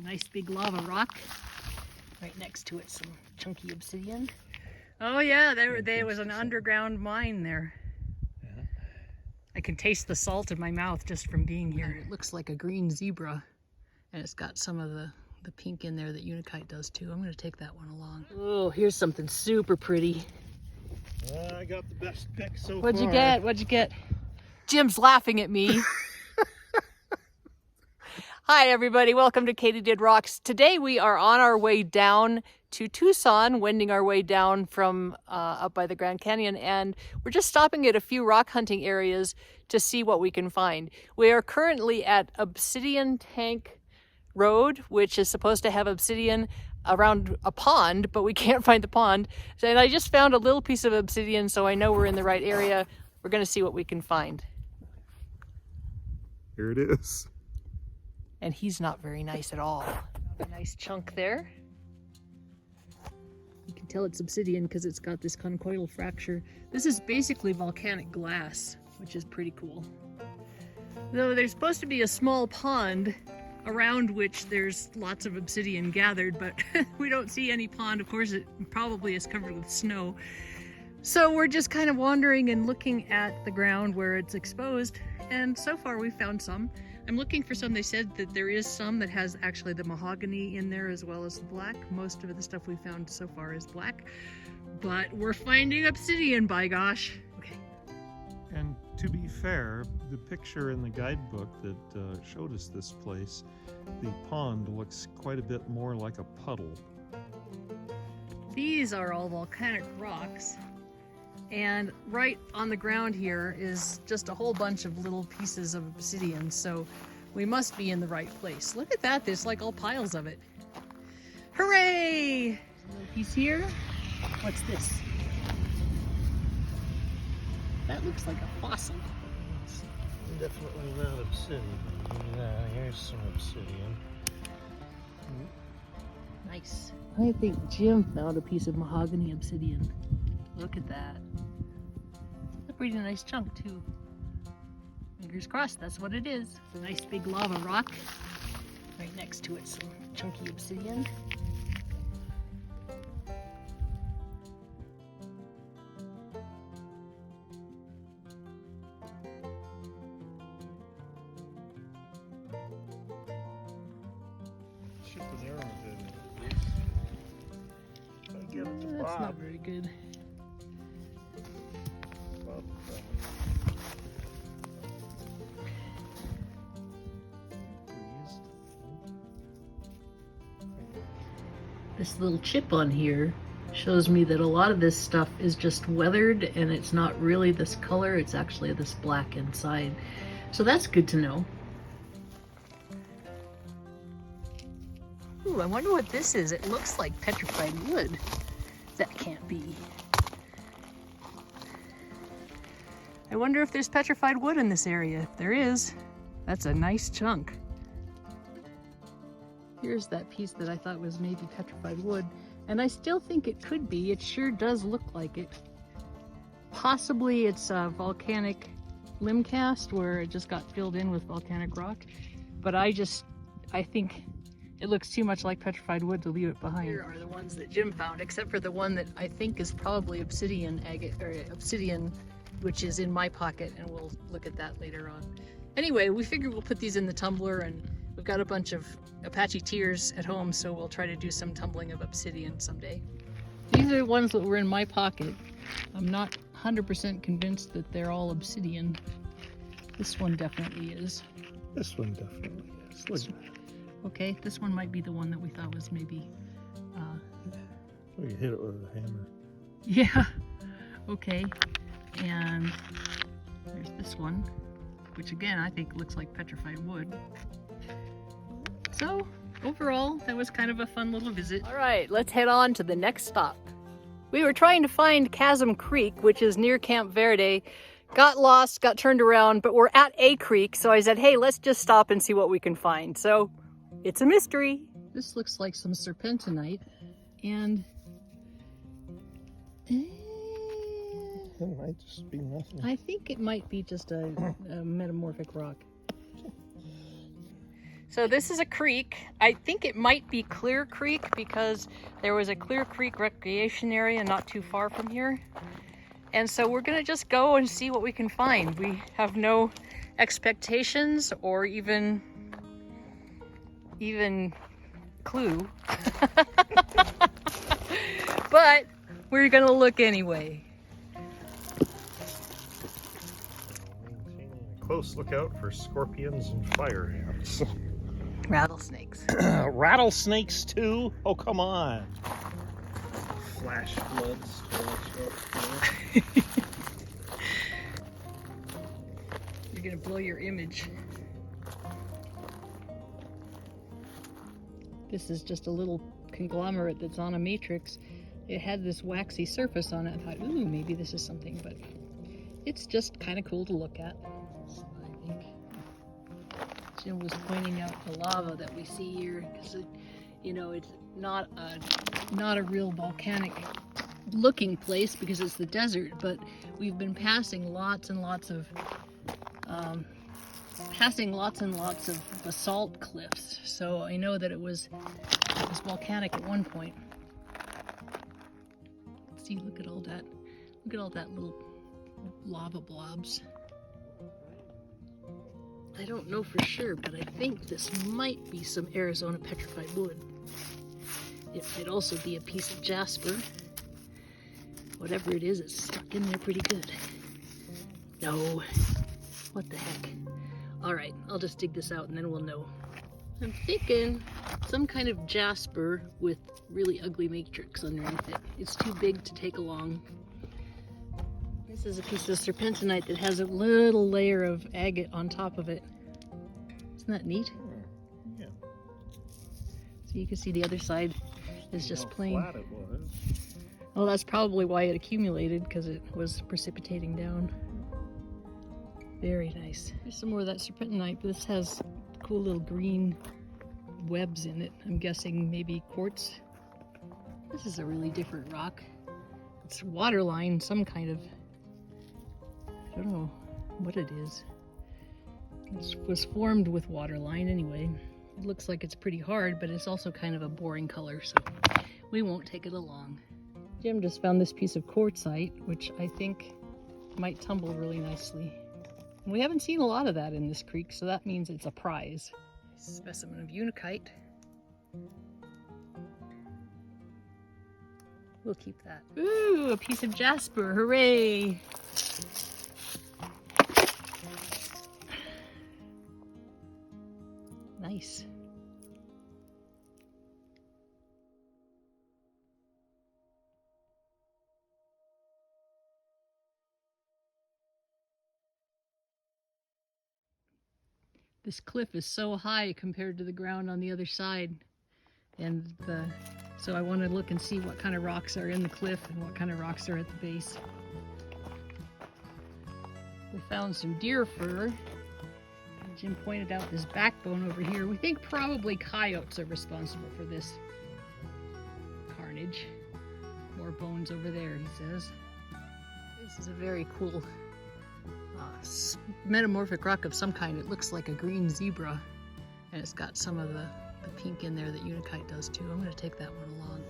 nice big lava rock. Right next to it, some chunky obsidian. Oh yeah, there was an underground mine there. Yeah. I can taste the salt in my mouth just from being here. It looks like a green zebra, and it's got some of the pink in there that Unakite does too. I'm gonna take that one along. Oh, here's something super pretty. I got the best pick so far. What'd you get? What'd you get? Jim's laughing at me. Hi everybody, welcome to Katie Did Rocks. Today we are on our way down to Tucson, wending our way down from up by the Grand Canyon, and we're just stopping at a few rock hunting areas to see what we can find. We are currently at Obsidian Tank Road, which is supposed to have obsidian around a pond, but we can't find the pond. And I just found a little piece of obsidian, so I know we're in the right area. We're gonna see what we can find. Here it is. And he's not very nice at all. A nice chunk there. You can tell it's obsidian because it's got this conchoidal fracture. This is basically volcanic glass, which is pretty cool. Though there's supposed to be a small pond around which there's lots of obsidian gathered, but we don't see any pond. Of course, it probably is covered with snow. So we're just kind of wandering and looking at the ground where it's exposed, and so far we found some. I'm looking for some. They said that there is some that has actually the mahogany in there as well as the black. Most of the stuff we found so far is black, but we're finding obsidian, by gosh. Okay. And to be fair, the picture in the guidebook that showed us this place, the pond looks quite a bit more like a puddle. These are all volcanic rocks. And right on the ground here is just a whole bunch of little pieces of obsidian, so we must be in the right place. Look at that, there's like all piles of it. Hooray! Little piece here. What's this? That looks like a fossil. It's definitely not obsidian. Yeah, here's some obsidian. Nice. I think Jim found a piece of mahogany obsidian. Look at that. It's a pretty nice chunk too. Fingers crossed, that's what it is. It's a nice big lava rock. Right next to it, some chunky obsidian. Shoot the arrow in it. I get it to That's Bob. not very good. This little chip on here shows me that a lot of this stuff is just weathered and it's not really this color, it's actually this black inside. So that's good to know. Ooh, I wonder what this is. It looks like petrified wood. That can't be. I wonder if there's petrified wood in this area. If there is, that's a nice chunk. Here's that piece that I thought was maybe petrified wood, and I still think it could be. It sure does look like it. Possibly it's a volcanic limb cast where it just got filled in with volcanic rock, but I think it looks too much like petrified wood to leave it behind. Here are the ones that Jim found, except for the one that I think is probably obsidian, agate, or obsidian, which is in my pocket, and we'll look at that later on. Anyway, we figured we'll put these in the tumbler, and we've got a bunch of Apache tears at home, so we'll try to do some tumbling of obsidian someday. These are the ones that were in my pocket. I'm not 100% convinced that they're all obsidian. This one definitely is. This one definitely is. Look at that. Okay, this one might be the one that we thought was maybe... We can hit it with a hammer. Yeah, okay. And there's this one, which again I think looks like petrified wood. So overall, that was kind of a fun little visit. All right, let's head on to the next stop. We were trying to find Chasm Creek, which is near Camp Verde. Got lost, got turned around, but we're at a creek, so I said, hey, let's just stop and see what we can find. So it's a mystery. This looks like some serpentinite, and It might just be nothing. I think it might be just a metamorphic rock. So this is a creek. I think it might be Clear Creek because there was a Clear Creek recreation area not too far from here. And so we're gonna just go and see what we can find. We have no expectations or even clue. But we're gonna look anyway. Maintaining a close lookout for scorpions and fire ants. Rattlesnakes. Rattlesnakes too? Oh, come on. Flash floods. You're gonna blow your image. This is just a little conglomerate that's on a matrix. It had this waxy surface on it. I thought, ooh, maybe this is something, but it's just kind of cool to look at. So I think Jim was pointing out the lava that we see here because it's not a real volcanic looking place because it's the desert, but we've been passing lots and lots of basalt cliffs, so I know that it was volcanic at one point. See, look at all that little lava blobs. I don't know for sure, but I think this might be some Arizona petrified wood. It might also be a piece of jasper. Whatever it is, it's stuck in there pretty good. No. What the heck? Alright, I'll just dig this out and then we'll know. I'm thinking some kind of jasper with really ugly matrix underneath it. It's too big to take along. This is a piece of serpentinite that has a little layer of agate on top of it. Isn't that neat? Yeah. So you can see the other side is just plain. Flat it was. Well, that's probably why it accumulated, because it was precipitating down. Very nice. Here's some more of that serpentinite. This has cool little green webs in it. I'm guessing maybe quartz. This is a really different rock. It's waterline, some kind of, I don't know what it is. It was formed with waterline anyway. It looks like it's pretty hard, but it's also kind of a boring color, so we won't take it along. Jim just found this piece of quartzite, which I think might tumble really nicely. We haven't seen a lot of that in this creek, so that means it's a prize. Specimen of unakite. We'll keep that. Ooh, a piece of jasper, hooray! Nice. This cliff is so high compared to the ground on the other side, and so I want to look and see what kind of rocks are in the cliff and what kind of rocks are at the base. We found some deer fur. Jim pointed out this backbone over here. We think probably coyotes are responsible for this carnage. More bones over there, he says. This is a very cool metamorphic rock of some kind. It looks like a green zebra, and it's got some of the pink in there that unakite does too. I'm going to take that one along.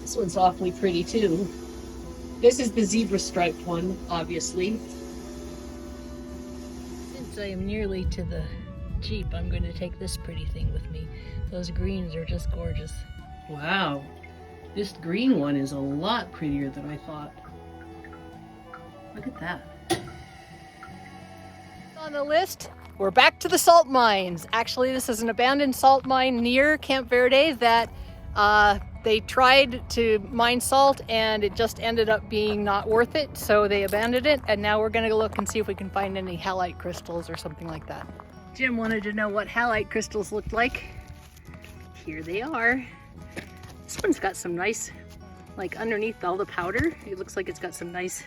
This one's awfully pretty too. This is the zebra striped one, obviously. Since I am nearly to the Jeep, I'm going to take this pretty thing with me. Those greens are just gorgeous. Wow, this green one is a lot prettier than I thought. Look at that. On the list, we're back to the salt mines. Actually, this is an abandoned salt mine near Camp Verde that they tried to mine salt and it just ended up being not worth it, so they abandoned it, and now we're gonna go look and see if we can find any halite crystals or something like that. Jim wanted to know what halite crystals looked like. Here they are. This one's got some nice, like underneath all the powder, it looks like it's got some nice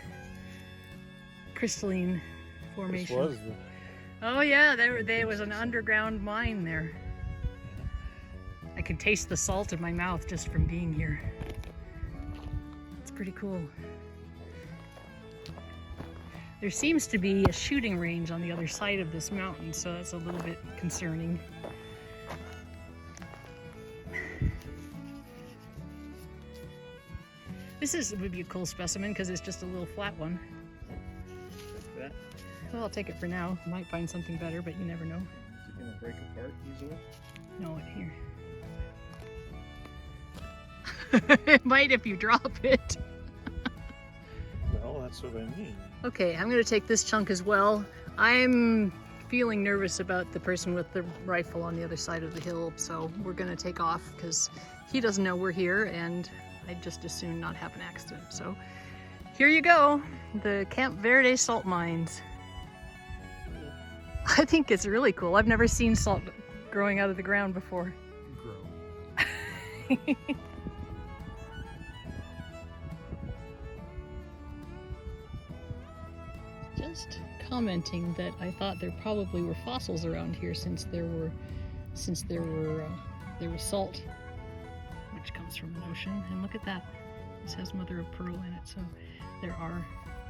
crystalline formation. This was Oh yeah, there was an underground mine there. I can taste the salt in my mouth just from being here. It's pretty cool. There seems to be a shooting range on the other side of this mountain, so that's a little bit concerning. Would be a cool specimen because it's just a little flat one. Like that. Well, I'll take it for now. Might find something better, but you never know. Is it gonna break apart easily? No, here. It might if you drop it. Well, that's what I mean. Okay, I'm gonna take this chunk as well. I'm feeling nervous about the person with the rifle on the other side of the hill, so we're gonna take off because he doesn't know we're here and I'd just as soon not have an accident. So here you go, the Camp Verde salt mines. I think it's really cool. I've never seen salt growing out of the ground before. Grow. Just commenting that I thought there probably were fossils around here since there was salt, which comes from the ocean. And look at that. This has mother of pearl in it, so there are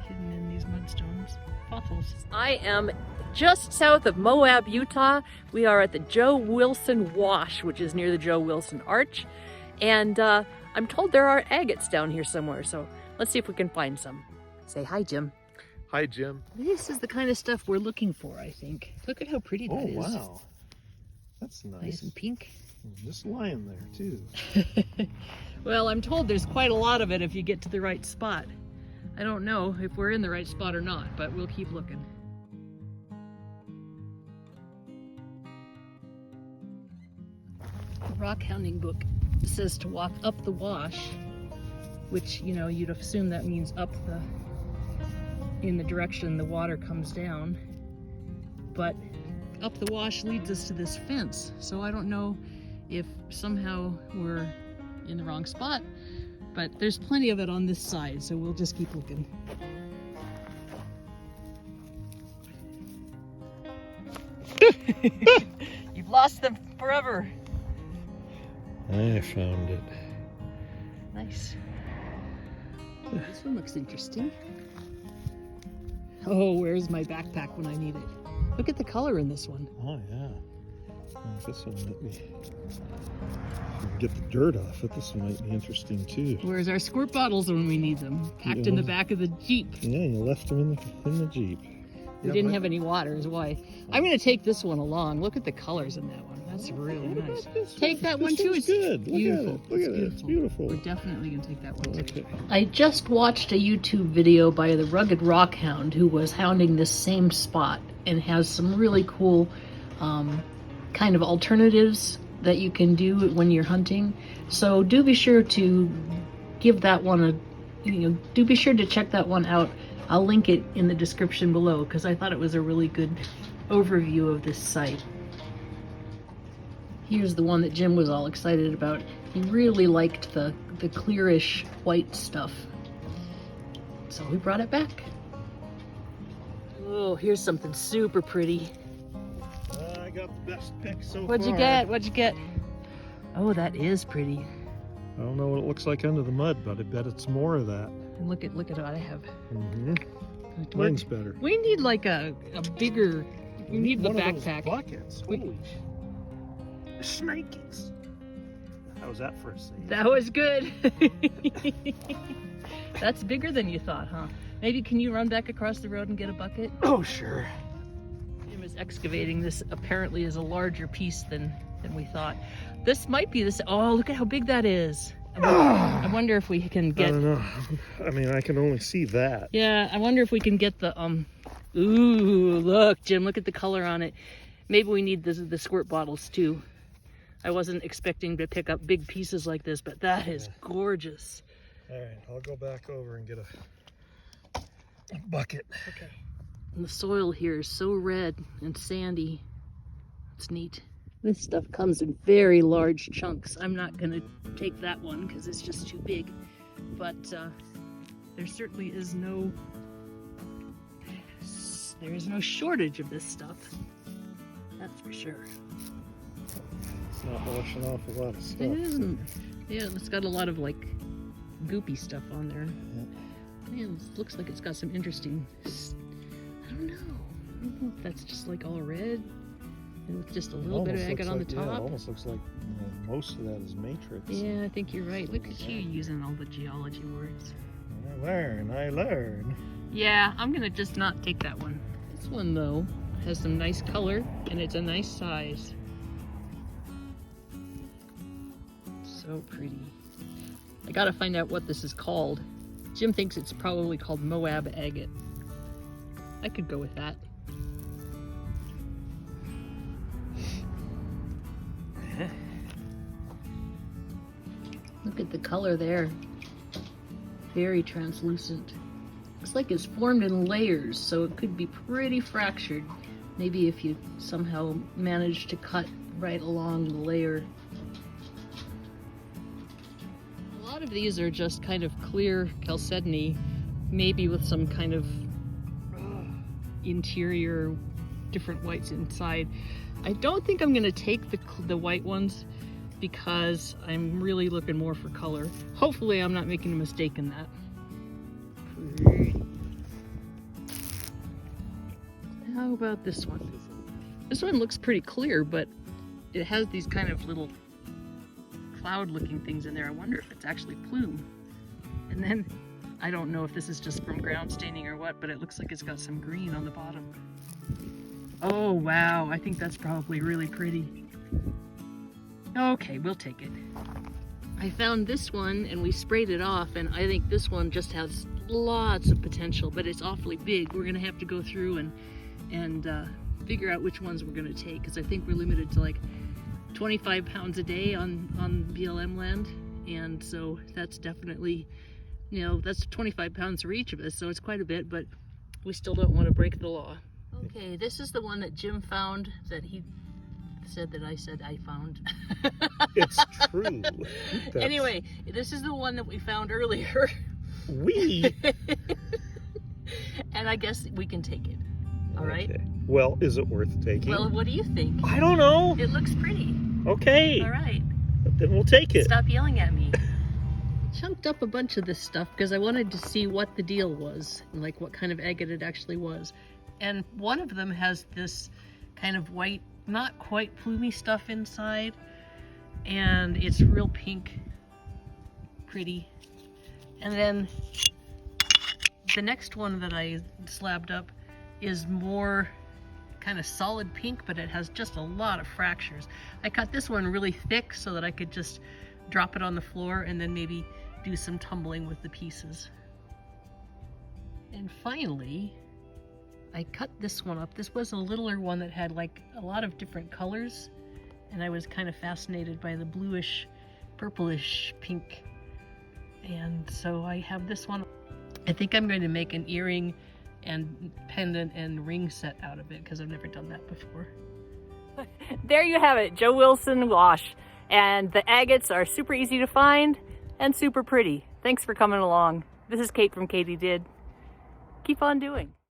hidden in these mudstones fossils. I am just south of Moab, Utah. We are at the Joe Wilson Wash, which is near the Joe Wilson Arch. And I'm told there are agates down here somewhere, so let's see if we can find some. Say hi, Jim. Hi, Jim. This is the kind of stuff we're looking for, I think. Look at how pretty that is. Oh, wow. That's nice. Nice and pink. Just lying there, too. Well, I'm told there's quite a lot of it if you get to the right spot. I don't know if we're in the right spot or not, but we'll keep looking. The rock hounding book says to walk up the wash, which, you know, you'd assume that means up in the direction the water comes down. But up the wash leads us to this fence, so I don't know if somehow we're in the wrong spot, but there's plenty of it on this side, so we'll just keep looking. You've lost them forever. I found it. Nice. Oh, this one looks interesting. Oh, where's my backpack when I need it? Look at the color in this one. Oh, yeah. This one might be... Get the dirt off it. This one might be interesting, too. Where's our squirt bottles when we need them? Packed in the back of the Jeep. Yeah, you left them in the Jeep. We didn't have any water, is why. I'm going to take this one along. Look at the colors in that one. That's really nice. Take that one too. It's good. beautiful. Look at it. It's beautiful. We're definitely going to take that one too. Okay. I just watched a YouTube video by the Rugged Rock Hound who was hounding this same spot and has some really cool kind of alternatives that you can do when you're hunting. So do be sure to give that one do be sure to check that one out. I'll link it in the description below because I thought it was a really good overview of this site. Here's the one that Jim was all excited about. He really liked the clearish white stuff. So we brought it back. Oh, here's something super pretty. I got the best pick so What'd you get? What'd you get? Oh, that is pretty. I don't know what it looks like under the mud, but I bet it's more of that. And look at what I have. Mm-hmm. Mine's better. We need like a bigger. We need the one of backpack. those buckets. Holy snakies! How was that for a save? That was good. That's bigger than you thought, huh? Maybe can you run back across the road and get a bucket? Oh, sure. Jim is excavating. This apparently is a larger piece than we thought. This might be this. Oh, look at how big that is. I wonder if we can get. I don't know. I mean, I can only see that. Yeah, I wonder if we can get the Ooh, look, Jim. Look at the color on it. Maybe we need the squirt bottles too. I wasn't expecting to pick up big pieces like this, but that is gorgeous. All right, I'll go back over and get a bucket. Okay. And the soil here is so red and sandy. It's neat. This stuff comes in very large chunks. I'm not going to take that one because it's just too big. But there certainly is no shortage of this stuff. That's for sure. It's not washing off a lot of stuff. It isn't. Yeah, it's got a lot of like goopy stuff on there. Yeah. Man, it looks like it's got some interesting don't know. I don't know if that's just like all red and with just a little bit of agate on the top. Yeah, it almost looks like most of that is matrix. Yeah, I think you're right. Look at you using all the geology words. I learn. Yeah, I'm gonna just not take that one. This one though has some nice color and it's a nice size. So pretty. I gotta find out what this is called. Jim thinks it's probably called Moab agate. I could go with that. Look at the color there. Very translucent. Looks like it's formed in layers, so it could be pretty fractured. Maybe if you somehow manage to cut right along the layer. A lot of these are just kind of clear chalcedony, maybe with some kind of interior, different whites inside. I don't think I'm going to take the white ones because I'm really looking more for color. Hopefully I'm not making a mistake in that. Pretty. How about this one? This one looks pretty clear, but it has these kind of little cloud-looking things in there. I wonder if it's actually plume. And then, I don't know if this is just from ground staining or what, but it looks like it's got some green on the bottom. Oh wow, I think that's probably really pretty. Okay, we'll take it. I found this one and we sprayed it off, and I think this one just has lots of potential, but it's awfully big. We're gonna have to go through and figure out which ones we're gonna take, because I think we're limited to like 25 pounds a day on BLM land, and so that's definitely, you know, that's 25 pounds for each of us, so it's quite a bit, but we still don't want to break the law. Okay, this is the one that Jim found that he said that I said I found. It's true. Anyway, this is the one that we found earlier. We? And I guess we can take it. All right? Okay. Well, is it worth taking? Well, what do you think? I don't know. It looks pretty. Okay. All right. Then we'll take it. Stop yelling at me. Chunked up a bunch of this stuff because I wanted to see what the deal was, and like what kind of agate it actually was. And one of them has this kind of white, not quite plumey stuff inside, and it's real pink, pretty. And then the next one that I slabbed up is more kind of solid pink, but it has just a lot of fractures. I cut this one really thick so that I could just drop it on the floor and then maybe do some tumbling with the pieces. And finally, I cut this one up. This was a littler one that had like a lot of different colors, and I was kind of fascinated by the bluish, purplish pink. And so I have this one. I think I'm going to make an earring and pendant and ring set out of it because I've never done that before. There you have it, Joe Wilson wash. And the agates are super easy to find and super pretty. Thanks for coming along. This is Kate from Katie Did. Keep on doing.